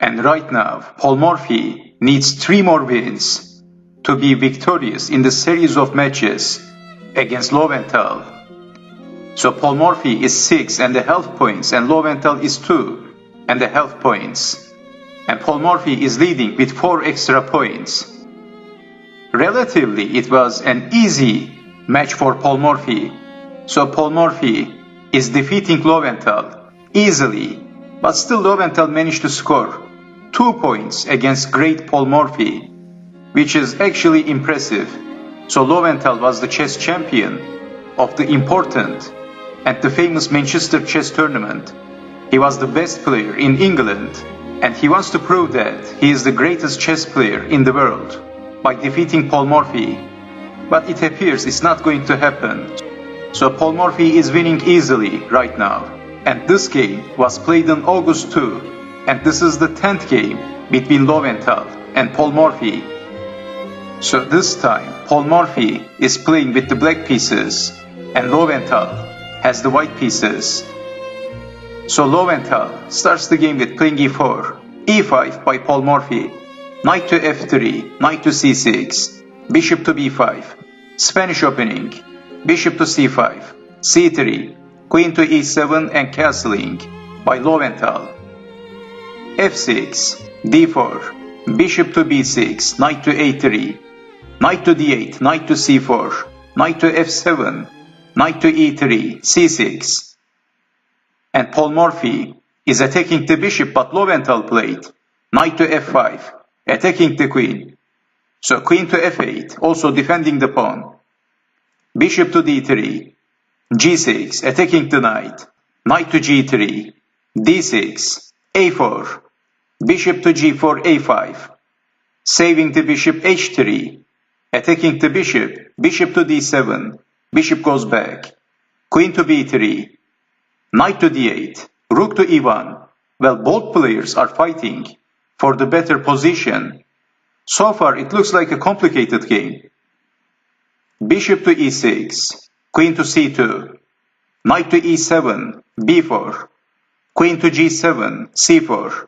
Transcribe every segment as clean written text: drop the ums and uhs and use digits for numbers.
And right now, Paul Morphy needs 3 more wins to be victorious in the series of matches against Loewenthal. So Paul Morphy is 6.5 points and Loewenthal is 2.5 points. And Paul Morphy is leading with 4 extra points. Relatively, it was an easy match for Paul Morphy. So Paul Morphy is defeating Loewenthal easily, but still Loewenthal managed to score 2 points against great Paul Morphy, which is actually impressive. So Loewenthal was the chess champion of the important and the famous Manchester chess tournament. He was the best player in England, and he wants to prove that he is the greatest chess player in the world by defeating Paul Morphy. But it appears it's not going to happen. So Paul Morphy is winning easily right now. And this game was played on August 2, and this is the 10th game between Loewenthal and Paul Morphy. So this time, Paul Morphy is playing with the black pieces, and Loewenthal has the white pieces. So Loewenthal starts the game with playing e4, e5 by Paul Morphy, knight to f3, knight to c6, bishop to b5, Spanish opening, bishop to c5, c3, queen to e7 and castling by Loewenthal, f6, d4, bishop to b6, knight to a3, knight to d8, knight to c4, knight to f7, knight to e3, c6. And Paul Morphy is attacking the bishop, but Loewenthal played knight to f5, attacking the queen. So queen to f8, also defending the pawn. Bishop to d3, g6, attacking the knight. Knight to g3, d6, a4, bishop to g4, a5, saving the bishop h3, attacking the bishop. Bishop to d7, bishop goes back. Queen to b3, knight to d8, rook to e1. Well, both players are fighting for the better position. So far, it looks like a complicated game. Bishop to e6, queen to c2, knight to e7, b4, queen to g7, c4.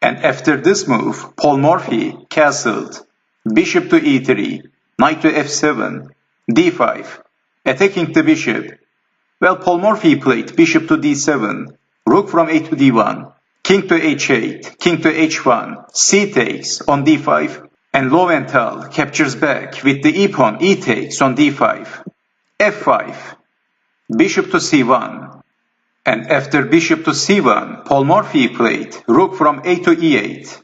And after this move, Paul Morphy castled bishop to e3, knight to f7, d5, attacking the bishop. Well, Paul Morphy played bishop to d7, rook from a to d1, king to h8, king to h1, c takes on d5, and Loewenthal captures back with the e-pawn, e takes on d5, f5, bishop to c1. And after bishop to c1, Paul Morphy played rook from a to e8.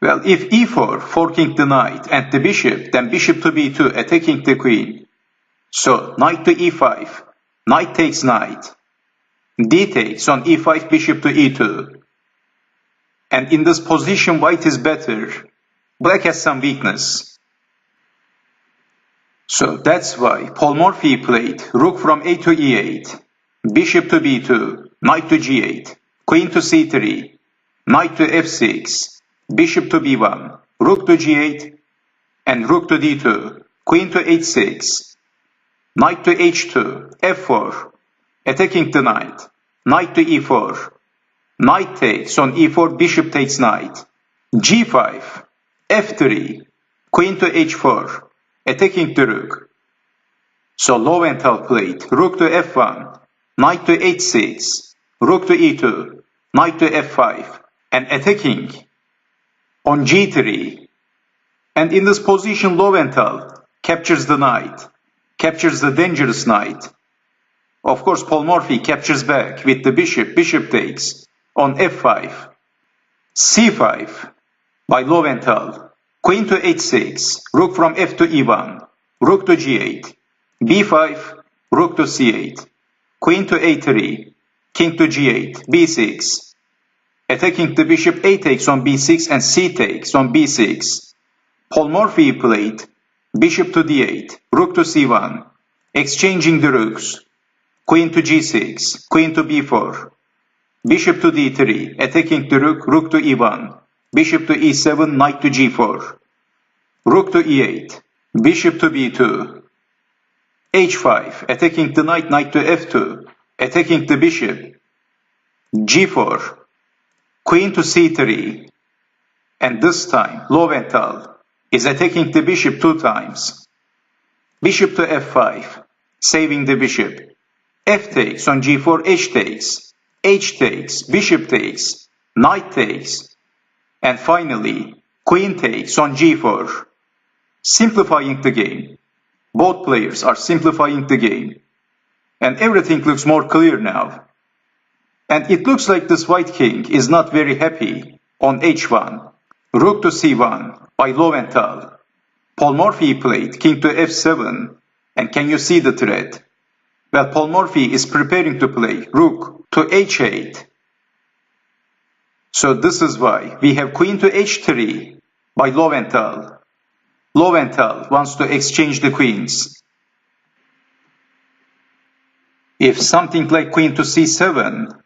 Well, if e4, forking the knight and the bishop, then bishop to b2, attacking the queen. So knight to e5, knight takes knight, d takes on e5, bishop to e2. And in this position, white is better. Black has some weakness. So that's why Paul Morphy played rook from a to e8, bishop to b2, knight to g8, queen to c3, knight to f6, bishop to b1, rook to g8, and rook to d2, queen to h6, knight to h2, f4, attacking the knight, knight to e4, knight takes on e4, bishop takes knight, g5, f3, queen to h4, attacking the rook. So Loewenthal played rook to f1, knight to h6, rook to e2, knight to f5, and attacking on g3. And in this position, Loewenthal captures the knight, captures the dangerous knight. Of course, Paul Morphy captures back with the bishop, bishop takes on f5, c5 by Loewenthal, queen to h6, rook from f to e1, rook to g8, b5, rook to c8, queen to a3, king to g8, b6, attacking the bishop, a takes on b6 and c takes on b6. Paul Morphy played bishop to d8, rook to c1, exchanging the rooks, queen to g6, queen to b4, bishop to d3, attacking the rook, rook to e1, bishop to e7, knight to g4, rook to e8, bishop to b2, h5, attacking the knight, knight to f2, attacking the bishop, g4, queen to c3, and this time Loewenthal is attacking the bishop 2 times. Bishop to f5, saving the bishop. F takes on g4, h takes, bishop takes, knight takes, and finally queen takes on g4. Simplifying the game. Both players are simplifying the game. And everything looks more clear now. And it looks like this white king is not very happy on h1. Rook to c1 by Loewenthal. Paul Morphy played king to f7. And can you see the threat? Well, Paul Morphy is preparing to play rook to h8. So this is why we have queen to h3 by Loewenthal. Loewenthal wants to exchange the queens. If something like queen to c7,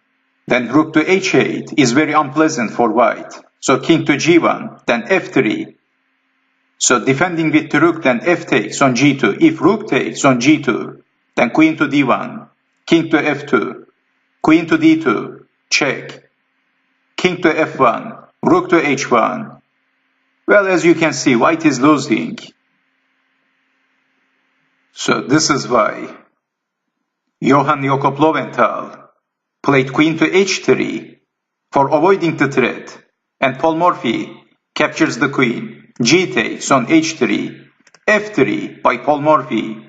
then rook to h8 is very unpleasant for white. So king to g1, then f3. So defending with the rook, then f takes on g2. If rook takes on g2, then queen to d1, king to f2, queen to d2, check, king to f1, rook to h1. Well, as you can see, white is losing. So this is why Johann Loewenthal played queen to h3 for avoiding the threat, and Paul Morphy captures the queen. G takes on h3, f3 by Paul Morphy.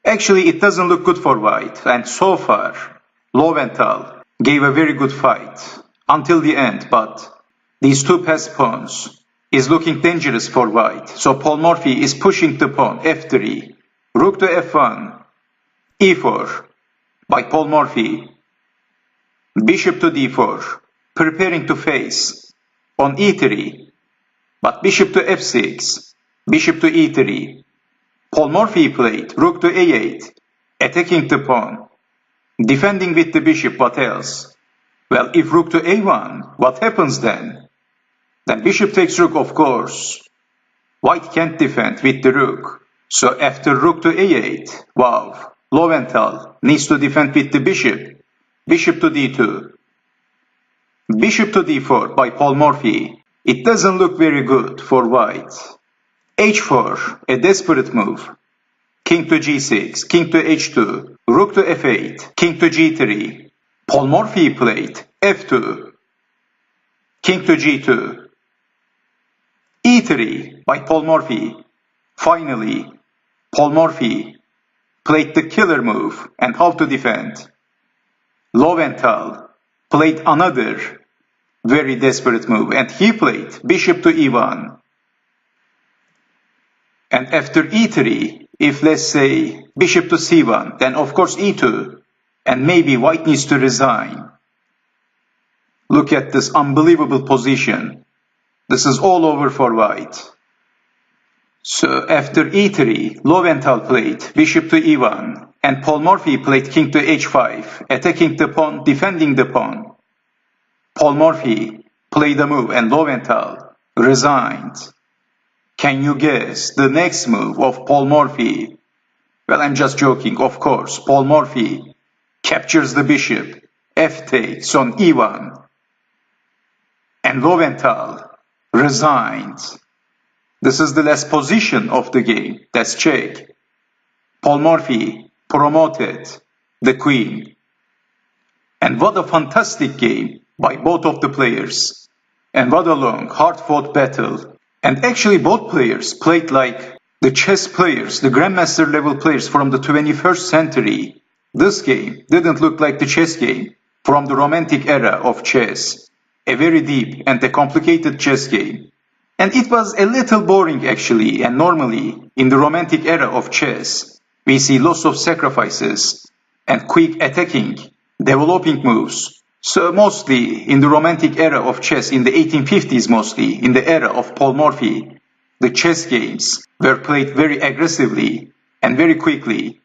Actually, it doesn't look good for white, and so far Loewenthal gave a very good fight until the end, but these two passed pawns is looking dangerous for white. So Paul Morphy is pushing the pawn f3, rook to f1, e4 by Paul Morphy, bishop to d4, preparing to face on e3, but bishop to f6, bishop to e3. Paul Morphy played rook to a8, attacking the pawn, defending with the bishop. What else? Well, if rook to a1, what happens then? Then bishop takes rook, of course. White can't defend with the rook. So after rook to a8, wow, Loewenthal needs to defend with the bishop. Bishop to d2. Bishop to d4 by Paul Morphy. It doesn't look very good for white. h4, a desperate move. King to g6, king to h2, rook to f8, king to g3. Paul Morphy played f2, king to g2. e3 by Paul Morphy. Finally, Paul Morphy played the killer move and how to defend. Loewenthal played another very desperate move, and he played bishop to e1. And after e3, if let's say bishop to c1, then of course e2, and maybe white needs to resign. Look at this unbelievable position. This is all over for white. So after e3, Loewenthal played bishop to e1, and Paul Morphy played king to h5, attacking the pawn, defending the pawn. Paul Morphy played a move and Loewenthal resigned. Can you guess the next move of Paul Morphy? Well, I'm just joking, of course. Paul Morphy captures the bishop, f takes on e1, and Loewenthal resigned. This is the last position of the game. That's check. Paul Morphy promoted the queen. And what a fantastic game by both of the players. And what a long, hard-fought battle. And actually both players played like the chess players, the grandmaster level players from the 21st century. This game didn't look like the chess game from the romantic era of chess. A very deep and a complicated chess game. And it was a little boring actually, and normally in the romantic era of chess, we see lots of sacrifices and quick attacking, developing moves. So mostly in the romantic era of chess, in the 1850s mostly, in the era of Paul Morphy, the chess games were played very aggressively and very quickly.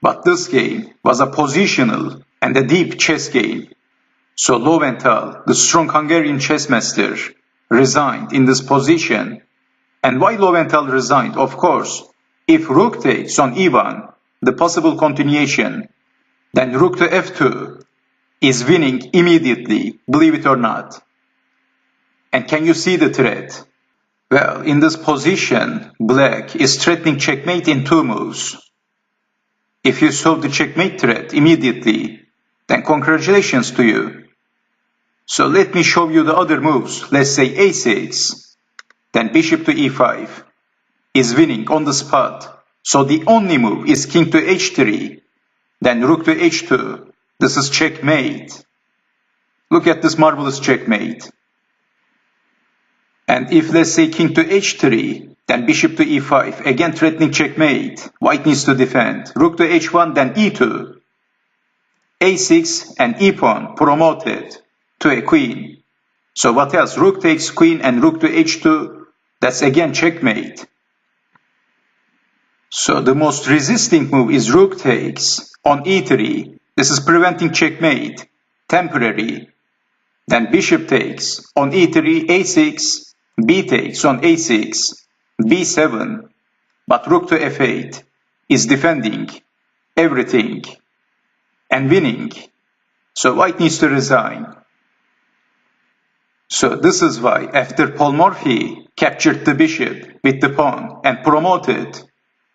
But this game was a positional and a deep chess game. So Loewenthal, the strong Hungarian chess master, resigned in this position. And why Loewenthal resigned? Of course, if rook takes on e1, the possible continuation, then rook to f2 is winning immediately, believe it or not. And can you see the threat? Well, in this position, black is threatening checkmate in 2 moves. If you solve the checkmate threat immediately, then congratulations to you. So let me show you the other moves. Let's say a6, then bishop to e5 is winning on the spot. So the only move is king to h3, then rook to h2. This is checkmate. Look at this marvelous checkmate. And if let's say king to h3, then bishop to e5, again threatening checkmate. White needs to defend. Rook to h1, then e2. a6 and e-pawn promoted to a queen. So what else? Rook takes queen and rook to h2. That's again checkmate. So the most resisting move is rook takes on e3. This is preventing checkmate. Temporary. Then bishop takes on e3, a6, b takes on a6, b7. But rook to f8 is defending everything and winning. So white needs to resign. So this is why after Paul Morphy captured the bishop with the pawn and promoted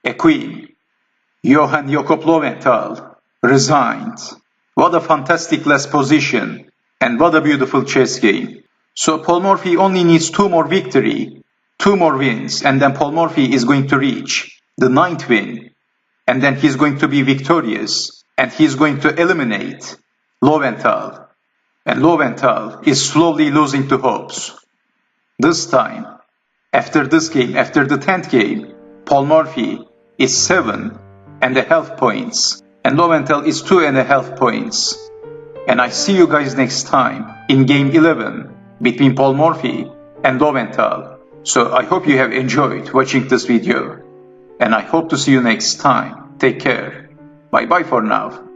a queen, Johann Loewenthal resigned. What a fantastic last position and what a beautiful chess game. So Paul Morphy only needs 2 more victory, 2 more wins, and then Paul Morphy is going to reach the 9th win. And then he's going to be victorious and he's going to eliminate Loewenthal. And Loewenthal is slowly losing to hopes. This time, after this game, after the 10th game, Paul Morphy is 7.5 points and Loewenthal is 2.5 points. And I see you guys next time in game 11 between Paul Morphy and Loewenthal. So I hope you have enjoyed watching this video and I hope to see you next time. Take care. Bye bye for now.